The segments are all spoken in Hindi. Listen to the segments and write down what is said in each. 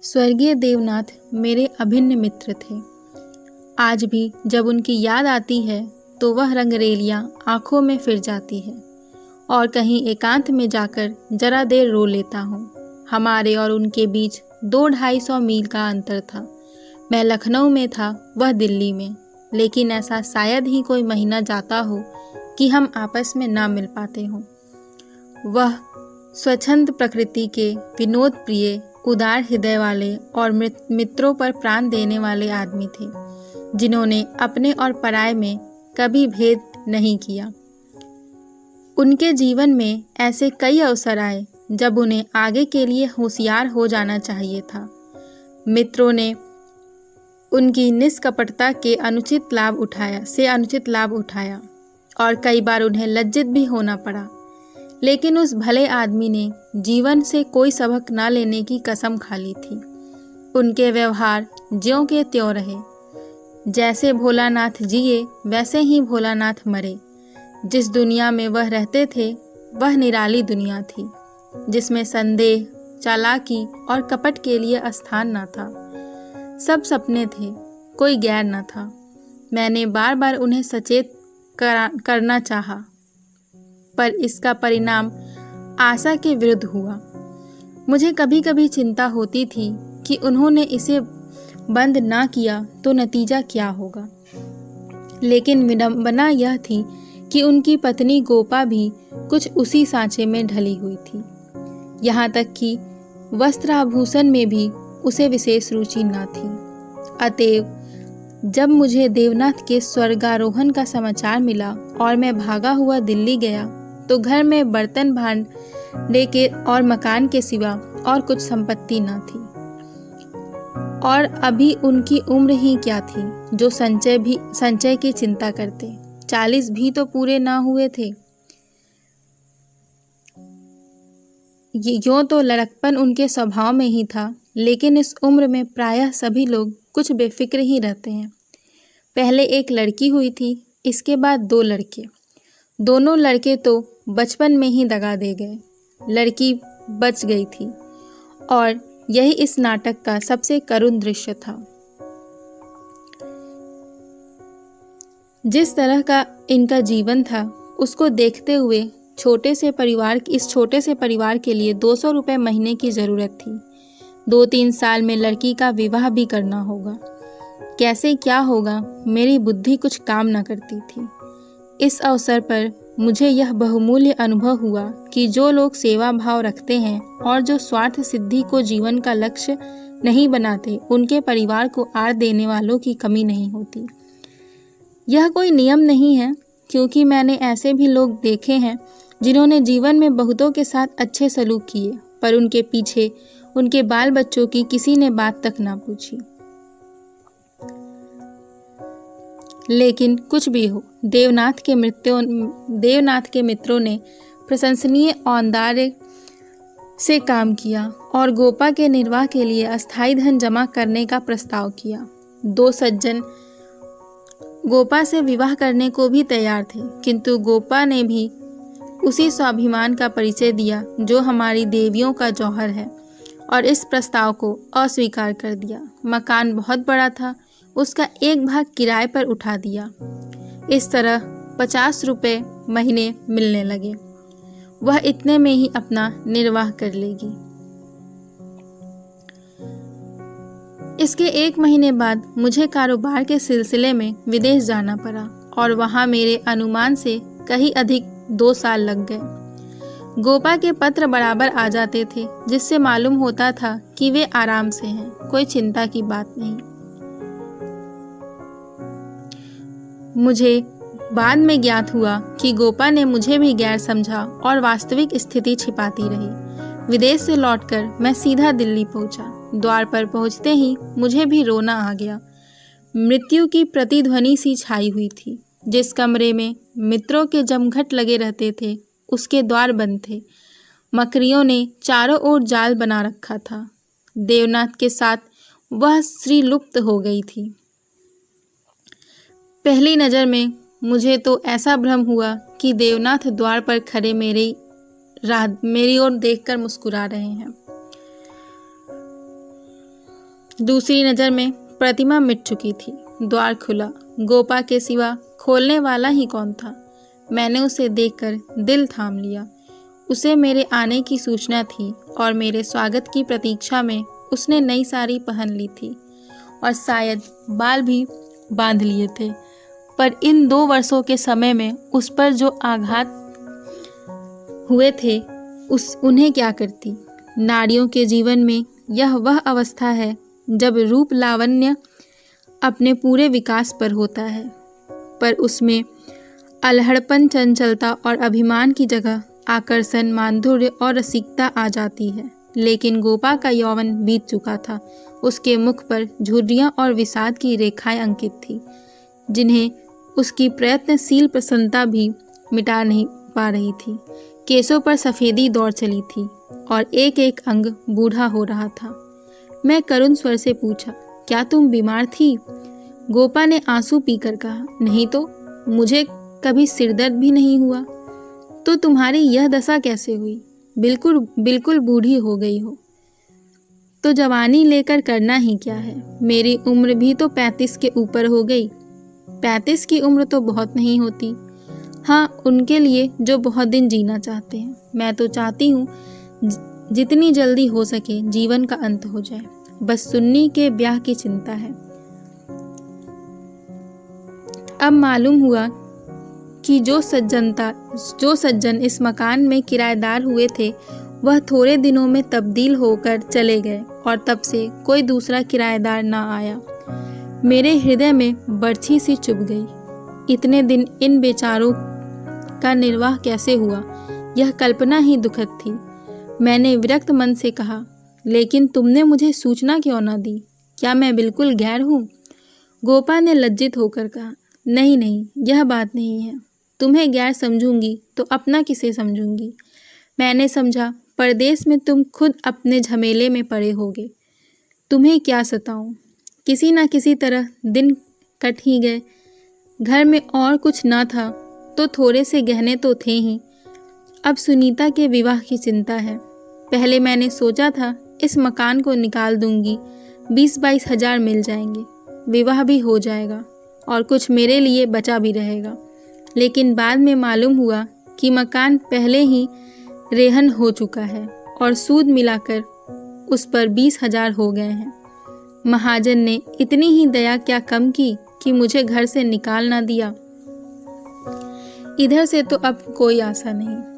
स्वर्गीय देवनाथ मेरे अभिन्न मित्र थे। आज भी जब उनकी याद आती है तो वह रंगरेलियां आंखों में फिर जाती है और कहीं एकांत में जाकर जरा देर रो लेता हूँ। हमारे और उनके बीच 200-250 मील का अंतर था। मैं लखनऊ में था, वह दिल्ली में, लेकिन ऐसा शायद ही कोई महीना जाता हो कि हम आपस में ना मिल पाते हों। वह स्वच्छंद प्रकृति के, विनोद प्रिय, उदार हृदय वाले और मित्रों पर प्राण देने वाले आदमी थे, जिन्होंने अपने और पराये में कभी भेद नहीं किया। उनके जीवन में ऐसे कई अवसर आए जब उन्हें आगे के लिए होशियार हो जाना चाहिए था। मित्रों ने उनकी निष्कपटता के अनुचित लाभ उठाया और कई बार उन्हें लज्जित भी होना पड़ा। लेकिन उस भले आदमी ने जीवन से कोई सबक ना लेने की कसम खा ली थी। उनके व्यवहार ज्यों के त्यों रहे। जैसे भोलानाथ जिए वैसे ही भोलानाथ मरे। जिस दुनिया में वह रहते थे वह निराली दुनिया थी, जिसमें संदेह, चालाकी और कपट के लिए स्थान न था। सब सपने थे, कोई गैर न था। मैंने बार बार उन्हें सचेत करना चाहा, पर इसका परिणाम आशा के विरुद्ध हुआ। मुझे कभी कभी चिंता होती थी कि उन्होंने इसे बंद ना किया तो नतीजा क्या होगा। लेकिन विडंबना यह थी कि उनकी पत्नी गोपा भी कुछ उसी सांचे में ढली हुई थी। यहाँ तक कि वस्त्राभूषण में भी उसे विशेष रुचि न थी। अतएव जब मुझे देवनाथ के स्वर्गारोहण का समाचार मिला और मैं भागा हुआ दिल्ली गया, तो घर में बर्तन भांडे के और मकान के सिवा और कुछ संपत्ति न थी। और अभी उनकी उम्र ही क्या थी जो संचय की चिंता करते। 40 भी तो पूरे ना हुए थे। यूं तो लड़कपन उनके स्वभाव में ही था, लेकिन इस उम्र में प्रायः सभी लोग कुछ बेफिक्र ही रहते हैं। पहले एक लड़की हुई थी, इसके बाद 2 लड़के। दोनों लड़के तो बचपन में ही दगा दे गए। लड़की बच गई थी और यही इस नाटक का सबसे करुण दृश्य था। जिस तरह का इनका जीवन था, उसको देखते हुए इस छोटे से परिवार के लिए 200 रुपये महीने की ज़रूरत थी। 2-3 साल में लड़की का विवाह भी करना होगा। कैसे क्या होगा, मेरी बुद्धि कुछ काम न करती थी। इस अवसर पर मुझे यह बहुमूल्य अनुभव हुआ कि जो लोग सेवा भाव रखते हैं और जो स्वार्थ सिद्धि को जीवन का लक्ष्य नहीं बनाते, उनके परिवार को आड़ देने वालों की कमी नहीं होती। यह कोई नियम नहीं है, क्योंकि मैंने ऐसे भी लोग देखे हैं जिन्होंने जीवन में बहुतों के साथ अच्छे सलूक किए, पर उनके पीछे उनके बाल बच्चों की किसी ने बात तक ना पूछी। लेकिन कुछ भी हो, देवनाथ के मित्रों ने प्रशंसनीय औदार्य से काम किया और गोपा के निर्वाह के लिए अस्थायी धन जमा करने का प्रस्ताव किया। 2 सज्जन गोपा से विवाह करने को भी तैयार थे, किंतु गोपा ने भी उसी स्वाभिमान का परिचय दिया जो हमारी देवियों का जौहर है, और इस प्रस्ताव को अस्वीकार कर दिया। मकान बहुत बड़ा था, उसका एक भाग किराए पर उठा दिया। इस तरह 50 रुपये महीने मिलने लगे। वह इतने में ही अपना निर्वाह कर लेगी। इसके 1 महीने बाद मुझे कारोबार के सिलसिले में विदेश जाना पड़ा और वहाँ मेरे अनुमान से कहीं अधिक 2 साल लग गए। गोपा के पत्र बराबर आ जाते थे, जिससे मालूम होता था कि वे आराम से हैं, कोई चिंता की बात नहीं। मुझे बाद में ज्ञात हुआ कि गोपा ने मुझे भी गैर समझा और वास्तविक स्थिति छिपाती रही। विदेश से लौटकर मैं सीधा दिल्ली पहुंचा। द्वार पर पहुंचते ही मुझे भी रोना आ गया। मृत्यु की प्रतिध्वनि सी छाई हुई थी। जिस कमरे में मित्रों के जमघट लगे रहते थे, उसके द्वार बंद थे। मकड़ियों ने चारों ओर जाल बना रखा था। देवनाथ के साथ वह स्त्री लुप्त हो गई थी। पहली नज़र में मुझे तो ऐसा भ्रम हुआ कि देवनाथ द्वार पर खड़े मेरी ओर देखकर मुस्कुरा रहे हैं। दूसरी नज़र में प्रतिमा मिट चुकी थी। द्वार खुला। गोपा के सिवा खोलने वाला ही कौन था। मैंने उसे देखकर दिल थाम लिया। उसे मेरे आने की सूचना थी और मेरे स्वागत की प्रतीक्षा में उसने नई साड़ी पहन ली थी और शायद बाल भी बांध लिए थे। पर इन 2 वर्षों के समय में उस पर जो आघात हुए थे उन्हें क्या करती। नारियों के जीवन में यह वह अवस्था है जब रूप लावण्य अपने पूरे विकास पर होता है, पर उसमें अलहड़पन, चंचलता और अभिमान की जगह आकर्षण, माधुर्य और रसिकता आ जाती है। लेकिन गोपा का यौवन बीत चुका था। उसके मुख पर झुर्रियाँ और विषाद की रेखाएं अंकित थी, जिन्हें उसकी प्रयत्नशील प्रसन्नता भी मिटा नहीं पा रही थी। केसों पर सफ़ेदी दौड़ चली थी और एक एक अंग बूढ़ा हो रहा था। मैं करुण स्वर से पूछा, क्या तुम बीमार थी? गोपा ने आंसू पीकर कहा, नहीं तो, मुझे कभी सिरदर्द भी नहीं हुआ। तो तुम्हारी यह दशा कैसे हुई? बिल्कुल बूढ़ी हो गई हो तो जवानी लेकर करना ही क्या है। मेरी उम्र भी तो 35 के ऊपर हो गई। 35 की उम्र तो बहुत नहीं होती। हाँ, उनके लिए जो बहुत दिन जीना चाहते हैं। मैं तो चाहती हूँ जितनी जल्दी हो सके जीवन का अंत हो जाए। बस सुन्नी के ब्याह की चिंता है। अब मालूम हुआ कि जो सज्जन इस मकान में किराएदार हुए थे वह थोड़े दिनों में तब्दील होकर चले गए और तब से कोई दूसरा किराएदार ना आया। मेरे हृदय में बरछी सी चुभ गई। इतने दिन इन बेचारों का निर्वाह कैसे हुआ, यह कल्पना ही दुखद थी। मैंने विरक्त मन से कहा, लेकिन तुमने मुझे सूचना क्यों ना दी? क्या मैं बिल्कुल गैर हूँ? गोपा ने लज्जित होकर कहा, नहीं, यह बात नहीं है। तुम्हें गैर समझूंगी तो अपना किसे समझूंगी? मैंने समझा परदेश में तुम खुद अपने झमेले में पड़े होगे। तुम्हें क्या सताऊं? किसी न किसी तरह दिन कट ही गए। घर में और कुछ ना था तो थोड़े से गहने तो थे ही। अब सुनीता के विवाह की चिंता है। पहले मैंने सोचा था इस मकान को निकाल दूंगी, 20-22 हजार मिल जाएंगे, विवाह भी हो जाएगा और कुछ मेरे लिए बचा भी रहेगा। लेकिन बाद में मालूम हुआ कि मकान पहले ही रेहन हो चुका है और सूद मिलाकर उस पर 20 हजार हो गए हैं। महाजन ने इतनी ही दया क्या कम की कि मुझे घर से निकाल ना दिया। इधर से तो अब कोई आशा नहीं।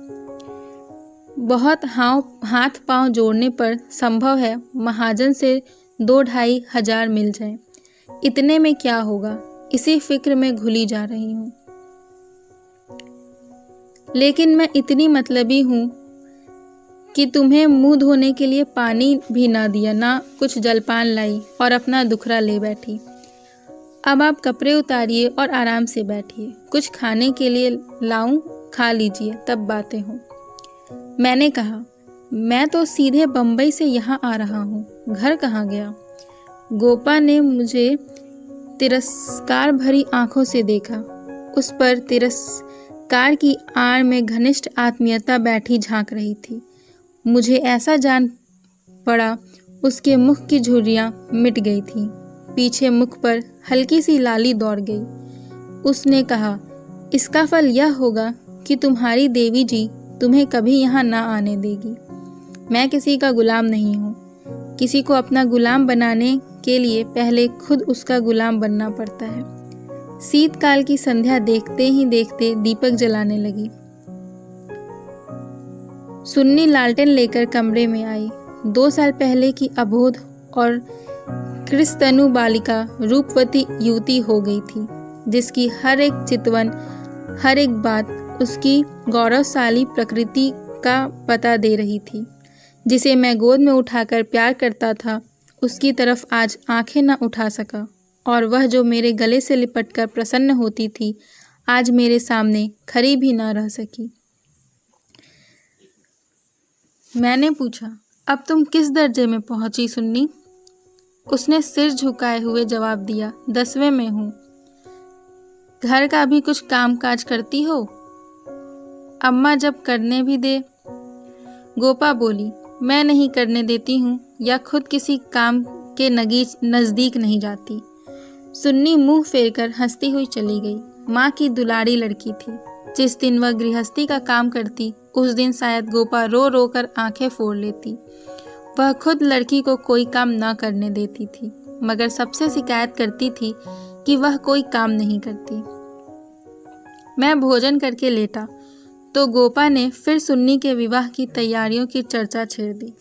बहुत हाथ पांव जोड़ने पर संभव है महाजन से 2-2.5 हजार मिल जाए। इतने में क्या होगा, इसी फिक्र में घुली जा रही हूँ। लेकिन मैं इतनी मतलबी हूँ कि तुम्हें मुंह धोने के लिए पानी भी ना दिया, ना कुछ जलपान लाई और अपना दुखरा ले बैठी। अब आप कपड़े उतारिए और आराम से बैठिए। कुछ खाने के लिए लाऊं, खा लीजिए, तब बातें हों। मैंने कहा, मैं तो सीधे बम्बई से यहाँ आ रहा हूँ, घर कहाँ गया? गोपा ने मुझे तिरस्कार भरी आंखों से देखा। उस पर तिरस्कार की आड़ में घनिष्ठ आत्मीयता बैठी झांक रही थी। मुझे ऐसा जान पड़ा उसके मुख की झुर्रियाँ मिट गई थीं। पीछे मुख पर हल्की सी लाली दौड़ गई। उसने कहा, इसका फल यह होगा कि तुम्हारी देवी जी तुम्हें कभी यहाँ ना आने देगी। मैं किसी का गुलाम नहीं हूँ। किसी को अपना गुलाम बनाने के लिए पहले खुद उसका गुलाम बनना पड़ता है। शीतकाल की संध्या देखते ही देखते दीपक जलाने लगी। सुन्नी लालटेन लेकर कमरे में आई। 2 साल पहले की अबोध और क्रिस्तनु बालिका रूपवती युवती हो गई थी, जिसकी हर एक चितवन, हर एक बात उसकी गौरवशाली प्रकृति का पता दे रही थी। जिसे मैं गोद में उठाकर प्यार करता था, उसकी तरफ आज आंखें न उठा सका, और वह जो मेरे गले से लिपटकर प्रसन्न होती थी, आज मेरे सामने खड़ी भी न रह सकी। मैंने पूछा, अब तुम किस दर्जे में पहुंची सुन्नी? उसने सिर झुकाए हुए जवाब दिया, 10वें में हूँ। घर का भी कुछ काम काज करती हो? अम्मा जब करने भी दे। गोपा बोली, मैं नहीं करने देती हूँ या खुद किसी काम के नज़दीक नहीं जाती। सुन्नी मुंह फेरकर हंसती हुई चली गई। माँ की दुलारी लड़की थी। जिस दिन वह गृहस्थी का काम करती उस दिन शायद गोपा रो रो कर आंखें फोड़ लेती। वह खुद लड़की को कोई काम न करने देती थी, मगर सबसे शिकायत करती थी कि वह कोई काम नहीं करती। मैं भोजन करके लेटा तो गोपा ने फिर सुन्नी के विवाह की तैयारियों की चर्चा छेड़ दी।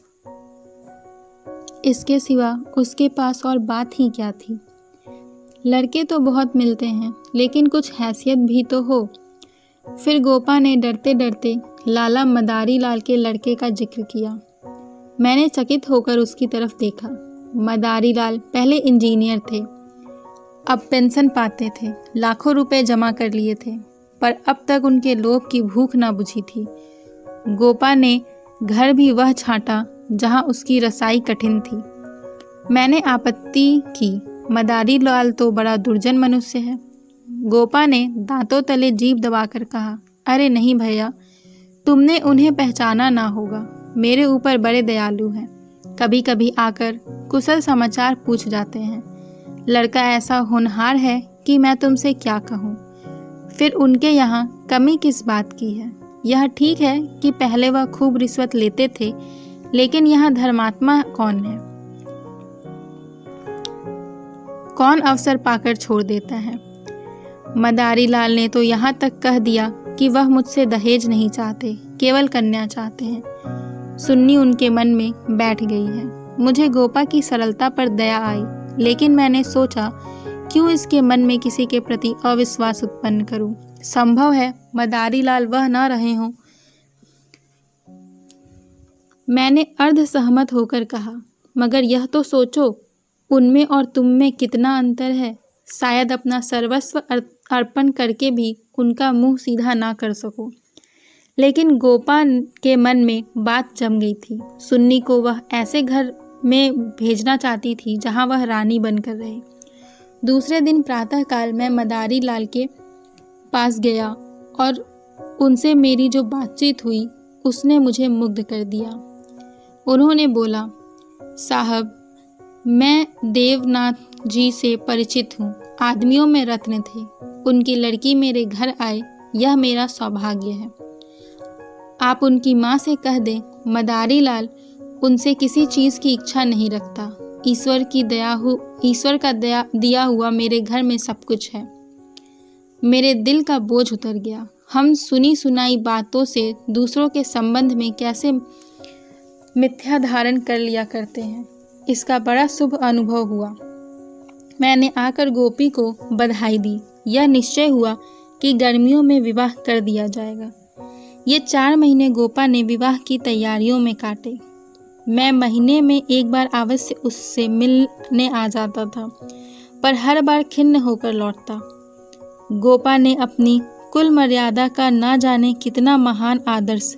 इसके सिवा उसके पास और बात ही क्या थी। लड़के तो बहुत मिलते हैं, लेकिन कुछ हैसियत भी तो हो। फिर गोपा ने डरते डरते लाला मदारी लाल के लड़के का जिक्र किया। मैंने चकित होकर उसकी तरफ देखा। मदारी लाल पहले इंजीनियर थे, अब पेंशन पाते थे। लाखों रुपए जमा कर लिए थे, पर अब तक उनके लोभ की भूख ना बुझी थी। गोपा ने घर भी वह छांटा जहां उसकी रसाई कठिन थी। मैंने आपत्ति की, मदारी लाल तो बड़ा दुर्जन मनुष्य है। गोपा ने दांतों तले जीभ दबाकर कहा, अरे नहीं भैया, तुमने उन्हें पहचाना ना होगा। मेरे ऊपर बड़े दयालु हैं, कभी कभी आकर कुशल समाचार पूछ जाते हैं। लड़का ऐसा होनहार है कि मैं तुमसे क्या कहूँ। फिर उनके यहाँ कमी किस बात की है। यह ठीक है कि पहले वह खूब रिश्वत लेते थे, लेकिन यहाँ धर्मात्मा कौन है? कौन अवसर पाकर छोड़ देता है? मदारी लाल ने तो यहाँ तक कह दिया कि वह मुझसे दहेज नहीं चाहते, केवल कन्या चाहते हैं। सुन्नी उनके मन में बैठ गई है। मुझे गोपा की सरलता पर दया आई, लेकिन मैंने सोचा क्यों इसके मन में किसी के प्रति अविश्वास उत्पन्न करूं। संभव है मदारी लाल वह न रहे हों। मैंने अर्ध सहमत होकर कहा, मगर यह तो सोचो, उनमें और तुम में कितना अंतर है। शायद अपना सर्वस्व अर्पण करके भी उनका मुंह सीधा ना कर सको। लेकिन गोपा के मन में बात जम गई थी। सुन्नी को वह ऐसे घर में भेजना चाहती थी जहां वह रानी बनकर रहे। दूसरे दिन प्रातःकाल मैं मदारी लाल के पास गया और उनसे मेरी जो बातचीत हुई उसने मुझे मुग्ध कर दिया। उन्होंने बोला, साहब, मैं देवनाथ जी से परिचित हूँ। आदमियों में रत्न थे। उनकी लड़की मेरे घर आए, यह मेरा सौभाग्य है। आप उनकी माँ से कह दें, मदारी लाल उनसे किसी चीज़ की इच्छा नहीं रखता। ईश्वर का दिया हुआ मेरे घर में सब कुछ है। मेरे दिल का बोझ उतर गया। हम सुनी सुनाई बातों से दूसरों के संबंध में कैसे मिथ्या धारण कर लिया करते हैं, इसका बड़ा शुभ अनुभव हुआ। मैंने आकर गोपी को बधाई दी। यह निश्चय हुआ कि गर्मियों में विवाह कर दिया जाएगा। ये 4 महीने गोपा ने विवाह की तैयारियों में काटे। मैं महीने में एक बार अवश्य उससे मिलने आ जाता था, पर हर बार खिन्न होकर लौटता। गोपा ने अपनी कुल मर्यादा का ना जाने कितना महान आदर्श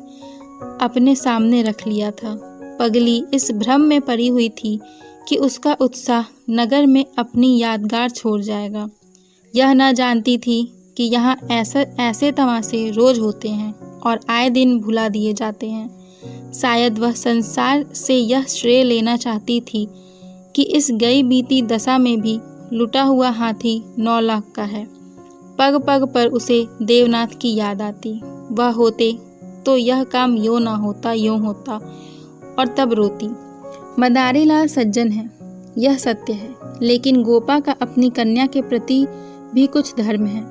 अपने सामने रख लिया था। पगली इस भ्रम में पड़ी हुई थी कि उसका उत्साह नगर में अपनी यादगार छोड़ जाएगा। यह न जानती थी कि यहाँ ऐसे तमाशे रोज होते हैं और आए दिन भुला दिए जाते हैं। शायद वह संसार से यह श्रेय लेना चाहती थी कि इस गई बीती दशा में भी लुटा हुआ हाथी 9 लाख का है। पग पग पर उसे देवनाथ की याद आती। वह होते तो यह काम यूँ ना होता, यूँ होता, और तब रोती। मदारी लाल सज्जन है, यह सत्य है, लेकिन गोपा का अपनी कन्या के प्रति भी कुछ धर्म है।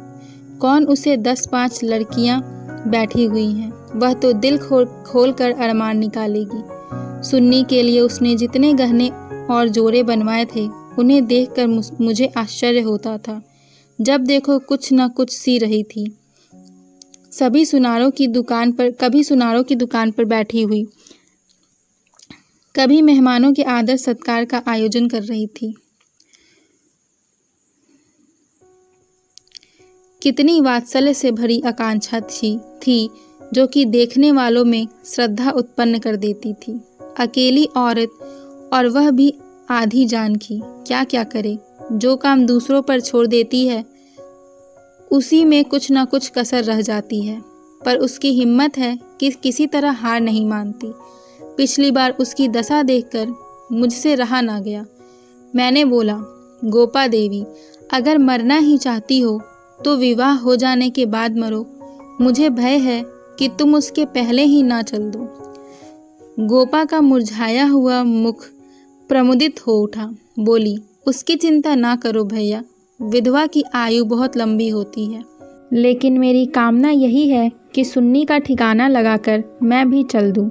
कौन उसे 10-5 लड़कियां बैठी हुई हैं, वह तो दिल खोल कर अरमान निकालेगी। सुन्नी के लिए उसने जितने गहने और जोड़े बनवाए थे, उन्हें देखकर मुझे आश्चर्य होता था। जब देखो कुछ न कुछ सी रही थी। कभी सुनारों की दुकान पर बैठी हुई, कभी मेहमानों के आदर सत्कार का आयोजन कर रही थी। कितनी वात्सल्य से भरी आकांक्षा थी जो कि देखने वालों में श्रद्धा उत्पन्न कर देती थी। अकेली औरत, और वह भी आधी जान की, क्या क्या करे। जो काम दूसरों पर छोड़ देती है उसी में कुछ ना कुछ कसर रह जाती है, पर उसकी हिम्मत है कि किसी तरह हार नहीं मानती। पिछली बार उसकी दशा देखकर मुझसे रहा ना गया। मैंने बोला, गोपा देवी, अगर मरना ही चाहती हो तो विवाह हो जाने के बाद मरो। मुझे भय है कि तुम उसके पहले ही ना चल दो। गोपा का मुरझाया हुआ मुख प्रमुदित हो उठा। बोली, उसकी चिंता ना करो भैया, विधवा की आयु बहुत लंबी होती है, लेकिन मेरी कामना यही है कि सुन्नी का ठिकाना लगाकर मैं भी चल दूं।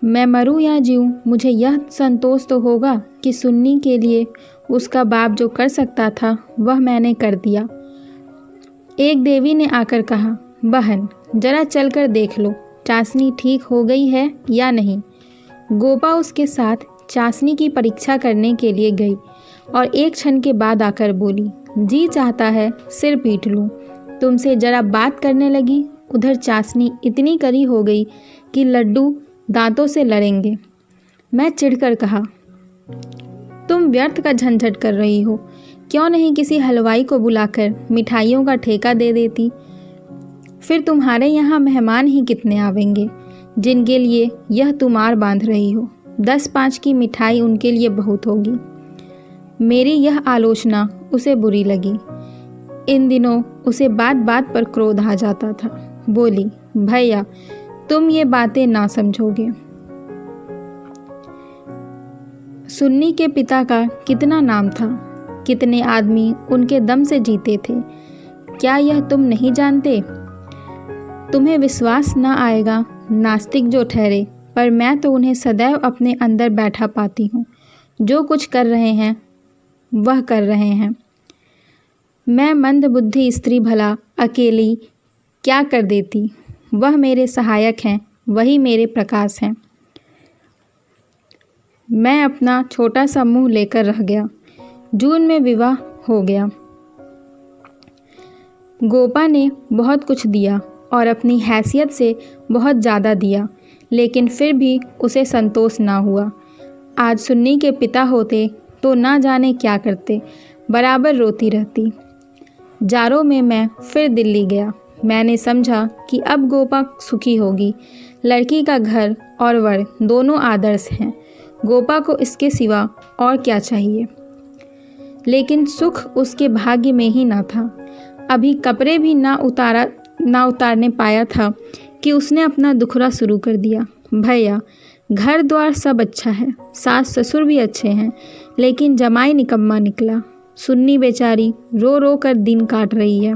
मैं मरूं या जीऊं, मुझे यह संतोष तो होगा कि सुन्नी के लिए उसका बाप जो कर सकता था वह मैंने कर दिया। एक देवी ने आकर कहा, बहन जरा चलकर देख लो चाशनी ठीक हो गई है या नहीं। गोपा उसके साथ चाशनी की परीक्षा करने के लिए गई और एक क्षण के बाद आकर बोली, जी चाहता है सिर पीट लूं। तुमसे जरा बात करने लगी, उधर चाशनी इतनी कड़ी हो गई कि लड्डू दांतों से लड़ेंगे। मैं चिढ़कर कहा, तुम व्यर्थ का झंझट कर रही हो, क्यों नहीं किसी हलवाई को बुलाकर मिठाइयों का ठेका दे देती। फिर तुम्हारे यहाँ मेहमान ही कितने आवेंगे जिनके लिए यह तुमार बांध रही हो। 10-5 की मिठाई उनके लिए बहुत होगी। मेरी यह आलोचना उसे बुरी लगी। इन दिनों उसे बात बात पर क्रोध आ जाता था। बोली, भैया तुम ये बातें ना समझोगे। सुन्नी के पिता का कितना नाम था, कितने आदमी उनके दम से जीते थे, क्या यह तुम नहीं जानते। तुम्हें विश्वास ना आएगा, नास्तिक जो ठहरे, पर मैं तो उन्हें सदैव अपने अंदर बैठा पाती हूँ। जो कुछ कर रहे हैं वह कर रहे हैं। मैं मंदबुद्धि स्त्री भला अकेली क्या कर देती। वह मेरे सहायक हैं, वही मेरे प्रकाश हैं। मैं अपना छोटा सा मुंह लेकर रह गया। जून में विवाह हो गया। गोपा ने बहुत कुछ दिया और अपनी हैसियत से बहुत ज़्यादा दिया, लेकिन फिर भी उसे संतोष ना हुआ। आज सुन्नी के पिता होते तो ना जाने क्या करते, बराबर रोती रहती। जाड़ों में मैं फिर दिल्ली गया। मैंने समझा कि अब गोपा सुखी होगी। लड़की का घर और वर दोनों आदर्श हैं। गोपा को इसके सिवा और क्या चाहिए। लेकिन सुख उसके भाग्य में ही ना था। अभी कपड़े भी ना उतारने पाया था कि उसने अपना दुखड़ा शुरू कर दिया। भैया घर द्वार सब अच्छा है, सास ससुर भी अच्छे हैं, लेकिन जमाई निकम्मा निकला। सुन्नी बेचारी रो रो कर दिन काट रही है,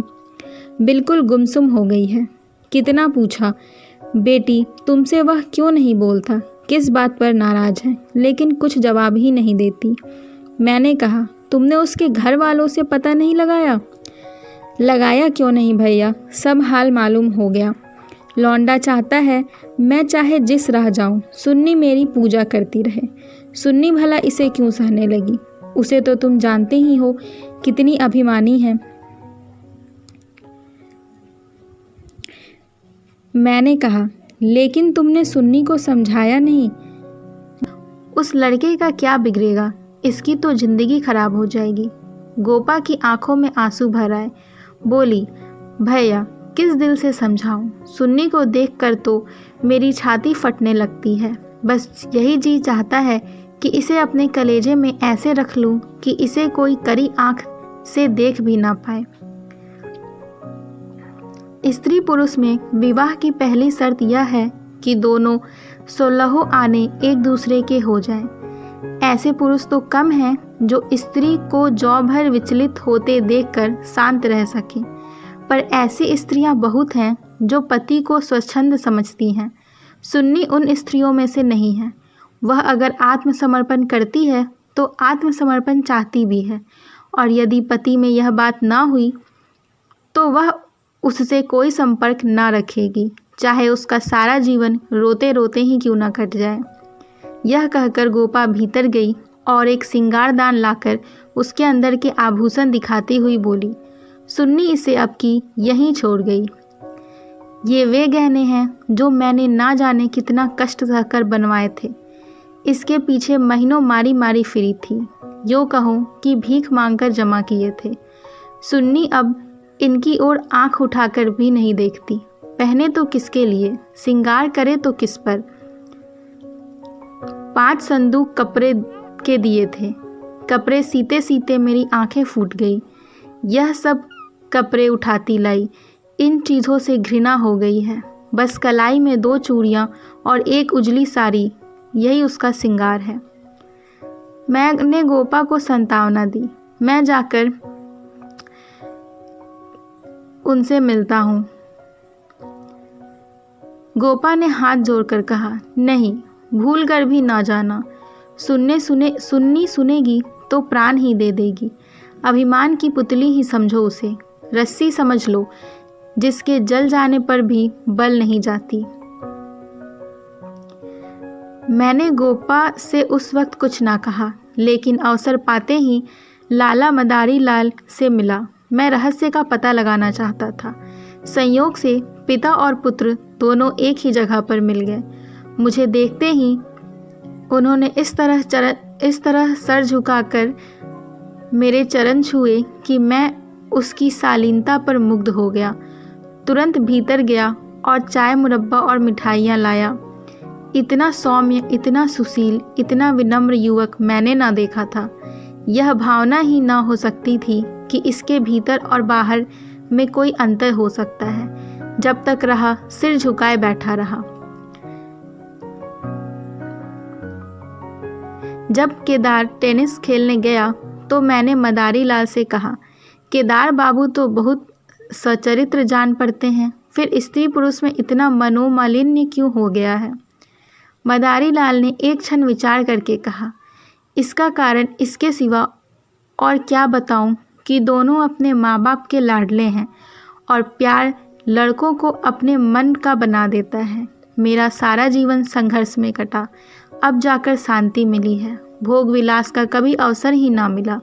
बिल्कुल गुमसुम हो गई है। कितना पूछा, बेटी तुमसे वह क्यों नहीं बोलता, किस बात पर नाराज है, लेकिन कुछ जवाब ही नहीं देती। मैंने कहा, तुमने उसके घर वालों से पता नहीं लगाया। लगाया क्यों नहीं भैया, सब हाल मालूम हो गया। लौंडा चाहता है मैं चाहे जिस राह जाऊं, सुन्नी मेरी पूजा करती रहे। सुन्नी भला इसे क्यों सहने लगी। उसे तो तुम जानते ही हो कितनी अभिमानी है। मैंने कहा, लेकिन तुमने सुन्नी को समझाया नहीं। उस लड़के का क्या बिगड़ेगा, इसकी तो जिंदगी खराब हो जाएगी। गोपा की आंखों में आंसू भर आए। बोली, भैया किस दिल से समझाऊं। सुन्नी को देखकर तो मेरी छाती फटने लगती है। बस यही जी चाहता है कि इसे अपने कलेजे में ऐसे रख लूं कि इसे कोई कड़ी आंख से देख भी ना पाए। स्त्री पुरुष में विवाह की पहली शर्त यह है कि दोनों 16 आने एक दूसरे के हो जाएं। ऐसे पुरुष तो कम हैं जो स्त्री को जौ भर विचलित होते देखकर शांत रह सकें, पर ऐसी स्त्रियां बहुत हैं जो पति को स्वच्छंद समझती हैं। सुन्नी उन स्त्रियों में से नहीं है। वह अगर आत्मसमर्पण करती है तो आत्मसमर्पण चाहती भी है, और यदि पति में यह बात ना हुई तो वह उससे कोई संपर्क ना रखेगी, चाहे उसका सारा जीवन रोते रोते ही क्यों ना कट जाए। यह कहकर गोपा भीतर गई और एक सिंगारदान लाकर उसके अंदर के आभूषण दिखाती हुई बोली, सुन्नी इसे अब की यहीं छोड़ गई। ये वे गहने हैं जो मैंने ना जाने कितना कष्ट सहकर बनवाए थे। इसके पीछे महीनों मारी मारी फिरी थी, यो कहूँ कि भीख मांगकर जमा किए थे। सुन्नी अब इनकी ओर आंख उठाकर भी नहीं देखती। पहने तो किसके लिए, सिंगार करे तो किस पर। 5 संदूक के दिए थे। कपड़े सीते सीते मेरी आंखें फूट गई। यह सब कपड़े उठाती लाई। इन चीज़ों से घृणा हो गई है। बस कलाई में 2 चूड़ियाँ और एक उजली साड़ी, यही उसका श्रृंगार है। मैंने गोपा को सांत्वना दी। मैं जाकर उनसे मिलता हूँ। गोपा ने हाथ जोड़कर कहा, नहीं, भूल कर भी ना जाना। सुन्नी सुनेगी तो प्राण ही दे देगी। अभिमान की पुतली ही समझो उसे, रस्सी समझ लो जिसके जल जाने पर भी बल नहीं जाती। मैंने गोपा से उस वक्त कुछ ना कहा, लेकिन अवसर पाते ही लाला मदारी लाल से मिला। मैं रहस्य का पता लगाना चाहता था। संयोग से पिता और पुत्र दोनों एक ही जगह पर मिल गए। मुझे देखते ही उन्होंने इस तरह सर झुकाकर मेरे चरण छुए कि मैं उसकी शालीनता पर मुग्ध हो गया। तुरंत भीतर गया और चाय, मुरब्बा और मिठाइयाँ लाया। इतना सौम्य, इतना सुशील, इतना विनम्र युवक मैंने ना देखा था। यह भावना ही ना हो सकती थी कि इसके भीतर और बाहर में कोई अंतर हो सकता है। जब तक रहा, सिर झुकाए बैठा रहा। जब केदार टेनिस खेलने गया तो मैंने मदारी लाल से कहा, केदार बाबू तो बहुत सचरित्र जान पड़ते हैं, फिर स्त्री पुरुष में इतना मनोमालिन्य क्यों हो गया है? मदारी लाल ने एक क्षण विचार करके कहा, इसका कारण इसके सिवा और क्या बताऊं कि दोनों अपने माँ बाप के लाडले हैं और प्यार लड़कों को अपने मन का बना देता है। मेरा सारा जीवन संघर्ष में कटा, अब जाकर शांति मिली है। भोग विलास का कभी अवसर ही ना मिला।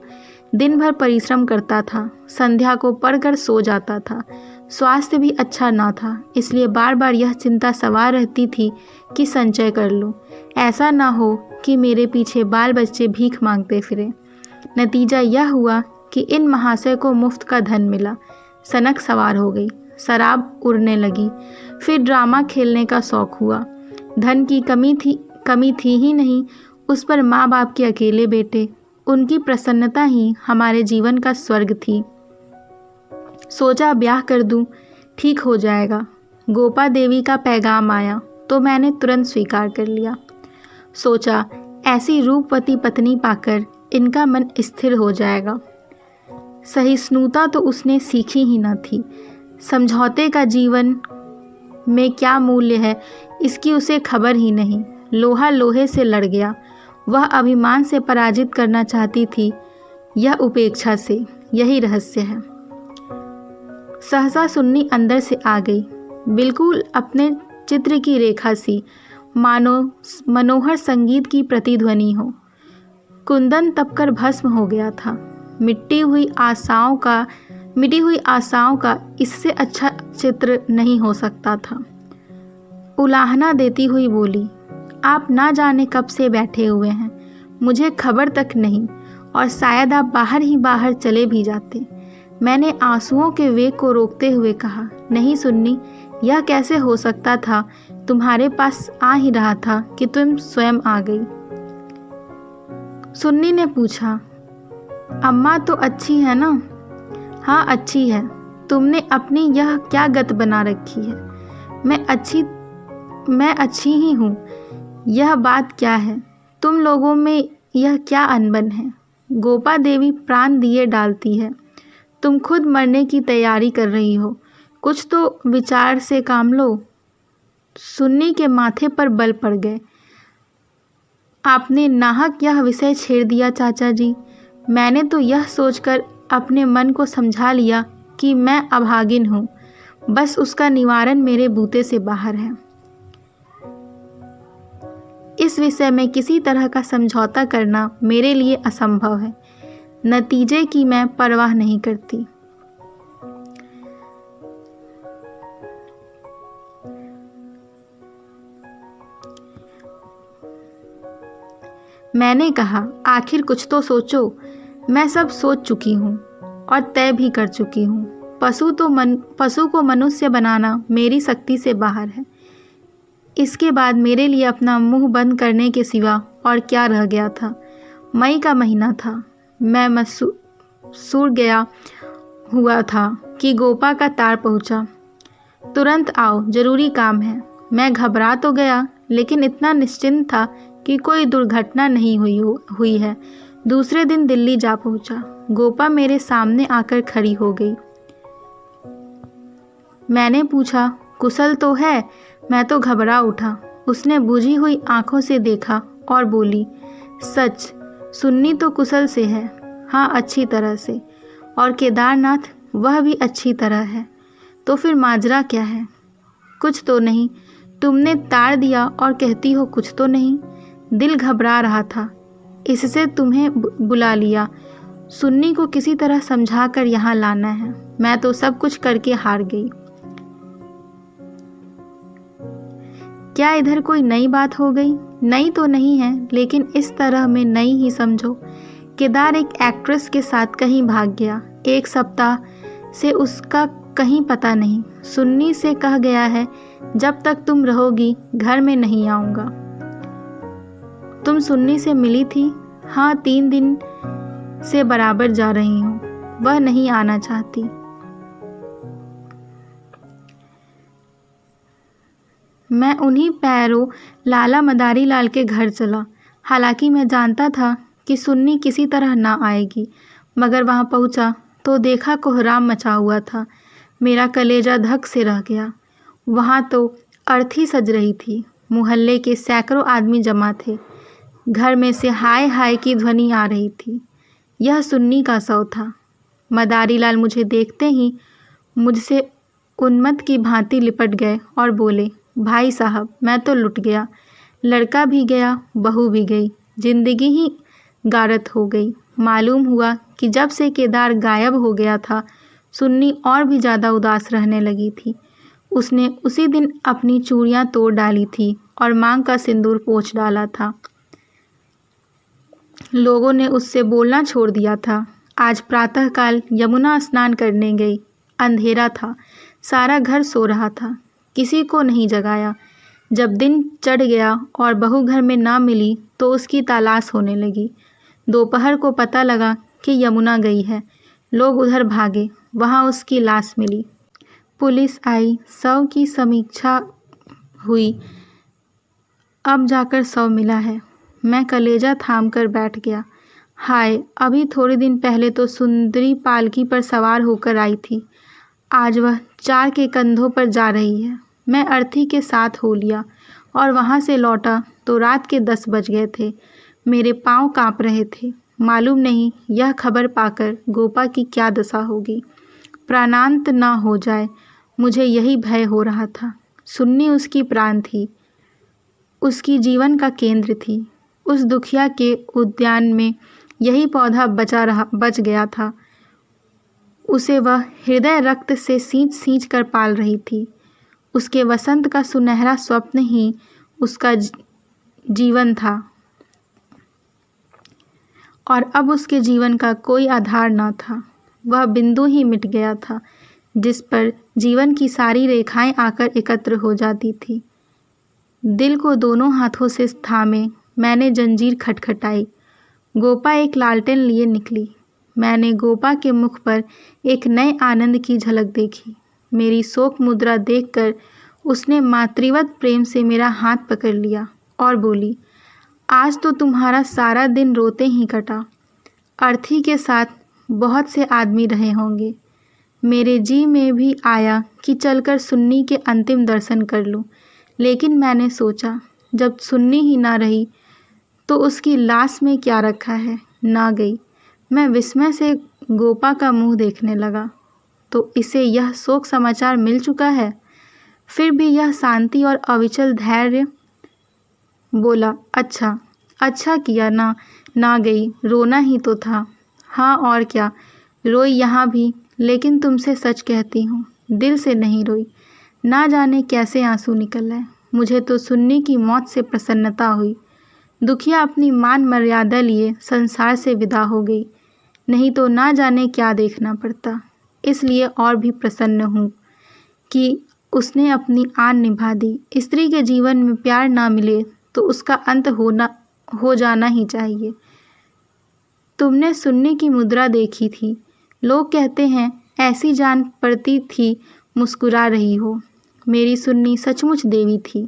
दिन भर परिश्रम करता था, संध्या को पढ़कर सो जाता था। स्वास्थ्य भी अच्छा ना था, इसलिए बार बार यह चिंता सवार रहती थी कि संचय कर लूं, ऐसा ना हो कि मेरे पीछे बाल बच्चे भीख मांगते फिरे। नतीजा यह हुआ कि इन महाशय को मुफ्त का धन मिला। सनक सवार हो गई, शराब उड़ने लगी, फिर ड्रामा खेलने का शौक हुआ। धन की कमी थी ही नहीं, उस पर माँ बाप के अकेले बेटे, उनकी प्रसन्नता ही हमारे जीवन का स्वर्ग थी। सोचा ब्याह कर दूं, ठीक हो जाएगा। गोपा देवी का पैगाम आया तो मैंने तुरंत स्वीकार कर लिया। सोचा ऐसी रूपवती पत्नी पाकर इनका मन स्थिर हो जाएगा। सहिष्णुता तो उसने सीखी ही न थी। समझौते का जीवन में क्या मूल्य है इसकी उसे खबर ही नहीं। लोहा लोहे से लड़ गया। वह अभिमान से पराजित करना चाहती थी, यह उपेक्षा से। यही रहस्य है। सहसा सुन्नी अंदर से आ गई, बिल्कुल अपने चित्र की रेखा सी, मानो मनोहर संगीत की प्रतिध्वनि हो। कुंदन तपकर भस्म हो गया था। मिटी हुई आशाओं का इससे अच्छा चित्र नहीं हो सकता था। उलाहना देती हुई बोली, आप ना जाने कब से बैठे हुए हैं, मुझे खबर तक नहीं, और शायद आप बाहर ही बाहर चले भी जाते। मैंने आंसुओं के वेग को रोकते हुए कहा, नहीं सुन्नी, यह कैसे हो सकता था? तुम्हारे पास आ ही रहा था कि तुम स्वयं आ गई। सुन्नी ने पूछा, अम्मा तो अच्छी है ना? हाँ अच्छी है। तुमने अपनी यह क्या गत बना रखी है? मैं अच्छी ही हूँ। यह बात क्या है? तुम लोगों में यह क्या अनबन है? गोपा देवी प्राण दिए डालती है, तुम खुद मरने की तैयारी कर रही हो। कुछ तो विचार से काम लो। सुन्नी के माथे पर बल पड़ गए। आपने नाहक यह विषय छेड़ दिया चाचा जी। मैंने तो यह सोचकर अपने मन को समझा लिया कि मैं अभागिन हूँ, बस उसका निवारण मेरे बूते से बाहर है। इस विषय में किसी तरह का समझौता करना मेरे लिए असंभव है। नतीजे की मैं परवाह नहीं करती। मैंने कहा, आखिर कुछ तो सोचो। मैं सब सोच चुकी हूँ और तय भी कर चुकी हूँ। पशु को मनुष्य बनाना मेरी शक्ति से बाहर है। इसके बाद मेरे लिए अपना मुंह बंद करने के सिवा और क्या रह गया था? मई का महीना था। मैं मसूर गया हुआ था कि गोपा का तार पहुंचा। तुरंत आओ, जरूरी काम है। मैं घबरा तो गया, लेकिन इतना निश्चिंत था कि कोई दुर्घटना नहीं हुई है। दूसरे दिन दिल्ली जा पहुंचा। गोपा मेरे सामने आकर खड़ी हो गई। मैंने पूछा, कुशल तो है? मैं तो घबरा उठा। उसने बुझी हुई आंखों से देखा और बोली, सच, सुन्नी तो कुशल से है। हाँ, अच्छी तरह से। और केदारनाथ, वह भी अच्छी तरह है। तो फिर माजरा क्या है? कुछ तो नहीं। तुमने तार दिया और कहती हो कुछ तो नहीं। दिल घबरा रहा था, इससे तुम्हें बुला लिया। सुन्नी को किसी तरह समझा कर यहाँ लाना है। मैं तो सब कुछ करके हार गई। क्या इधर कोई नई बात हो गई? नई तो नहीं है, लेकिन इस तरह में नई ही समझो। केदार एक एक्ट्रेस के साथ कहीं भाग गया। 1 सप्ताह से उसका कहीं पता नहीं। सुन्नी से कह गया है, जब तक तुम रहोगी घर में नहीं आऊँगा। तुम सुन्नी से मिली थी? हाँ, 3 दिन से बराबर जा रही हूँ। वह नहीं आना चाहती। मैं उन्हीं पैरों लाला मदारी लाल के घर चला। हालांकि मैं जानता था कि सुन्नी किसी तरह ना आएगी, मगर वहाँ पहुँचा तो देखा कोहराम मचा हुआ था। मेरा कलेजा धक से रह गया। वहाँ तो अर्थी सज रही थी। मोहल्ले के सैकड़ों आदमी जमा थे। घर में से हाय हाय की ध्वनि आ रही थी। यह सुन्नी का शव था। मदारी लाल मुझे देखते ही मुझसे उन्मत्त की भांति लिपट गए और बोले, भाई साहब, मैं तो लुट गया। लड़का भी गया, बहू भी गई, जिंदगी ही गारत हो गई। मालूम हुआ कि जब से केदार गायब हो गया था, सुन्नी और भी ज़्यादा उदास रहने लगी थी। उसने उसी दिन अपनी चूड़ियाँ तोड़ डाली थी और मांग का सिंदूर पोंछ डाला था। लोगों ने उससे बोलना छोड़ दिया था। आज प्रातःकाल यमुना स्नान करने गई। अंधेरा था, सारा घर सो रहा था, किसी को नहीं जगाया। जब दिन चढ़ गया और बहू घर में ना मिली तो उसकी तलाश होने लगी। दोपहर को पता लगा कि यमुना गई है। लोग उधर भागे, वहाँ उसकी लाश मिली। पुलिस आई, शव की समीक्षा हुई। अब जाकर शव मिला है। मैं कलेजा थाम कर बैठ गया। हाय, अभी थोड़े दिन पहले तो सुंदरी पालकी पर सवार होकर आई थी। आज वह 4 के कंधों पर जा रही है। मैं अर्थी के साथ हो लिया और वहाँ से लौटा तो रात के 10 बज गए थे। मेरे पाँव काँप रहे थे। मालूम नहीं यह खबर पाकर गोपा की क्या दशा होगी। प्राणांत ना हो जाए, मुझे यही भय हो रहा था। सुन्नी उसकी प्राण थी, उसकी जीवन का केंद्र थी। उस दुखिया के उद्यान में यही पौधा बच गया था। उसे वह हृदय रक्त से सींच कर पाल रही थी। उसके वसंत का सुनहरा स्वप्न ही उसका जीवन था, और अब उसके जीवन का कोई आधार न था। वह बिंदु ही मिट गया था जिस पर जीवन की सारी रेखाएं आकर एकत्र हो जाती थी। दिल को दोनों हाथों से थामे मैंने जंजीर खटखटाई। गोपा एक लालटेन लिए निकली। मैंने गोपा के मुख पर एक नए आनंद की झलक देखी। मेरी शोक मुद्रा देखकर उसने मातृवत प्रेम से मेरा हाथ पकड़ लिया और बोली, आज तो तुम्हारा सारा दिन रोते ही कटा। अर्थी के साथ बहुत से आदमी रहे होंगे। मेरे जी में भी आया कि चलकर सुन्नी के अंतिम दर्शन कर लूं, लेकिन मैंने सोचा जब सुन्नी ही ना रही तो उसकी लाश में क्या रखा है। ना गई। मैं विस्मय से गोपा का मुंह देखने लगा। तो इसे यह शोक समाचार मिल चुका है। फिर भी यह शांति और अविचल धैर्य। बोला, अच्छा किया ना गई। रोना ही तो था। हाँ और क्या, रोई यहाँ भी, लेकिन तुमसे सच कहती हूँ, दिल से नहीं रोई। ना जाने कैसे आंसू निकल आए। मुझे तो सुन्नी की मौत से प्रसन्नता हुई। दुखिया अपनी मान मर्यादा लिए संसार से विदा हो गई, नहीं तो ना जाने क्या देखना पड़ता। इसलिए और भी प्रसन्न हूँ कि उसने अपनी आन निभा दी। स्त्री के जीवन में प्यार ना मिले तो उसका अंत हो जाना ही चाहिए। तुमने सुन्नी की मुद्रा देखी थी। लोग कहते हैं ऐसी जान पड़ती थी मुस्कुरा रही हो। मेरी सुन्नी सचमुच देवी थी।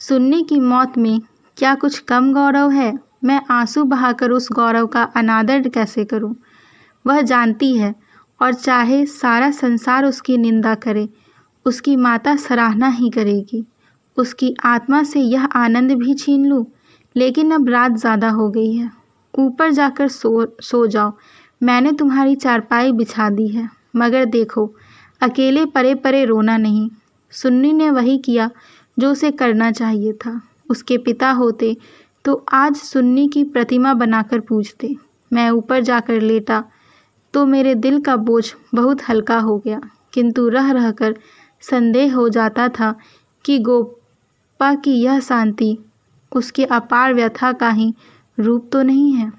सुन्नी की मौत में क्या कुछ कम गौरव है? मैं आंसू बहाकर उस गौरव का अनादर कैसे करूं? वह जानती है, और चाहे सारा संसार उसकी निंदा करे, उसकी माता सराहना ही करेगी। उसकी आत्मा से यह आनंद भी छीन लूं, लेकिन अब रात ज़्यादा हो गई है। ऊपर जाकर सो जाओ। मैंने तुम्हारी चारपाई बिछा दी है, मगर देखो, अकेले परे परे रोना नहीं। सुन्नी ने वही किया जो उसे करना चाहिए था। उसके पिता होते तो आज सुन्नी की प्रतिमा बनाकर पूजते। मैं ऊपर जाकर लेटा तो मेरे दिल का बोझ बहुत हल्का हो गया, किंतु रह रहकर संदेह हो जाता था कि गोपा की यह शांति उसके अपार व्यथा का ही रूप तो नहीं है।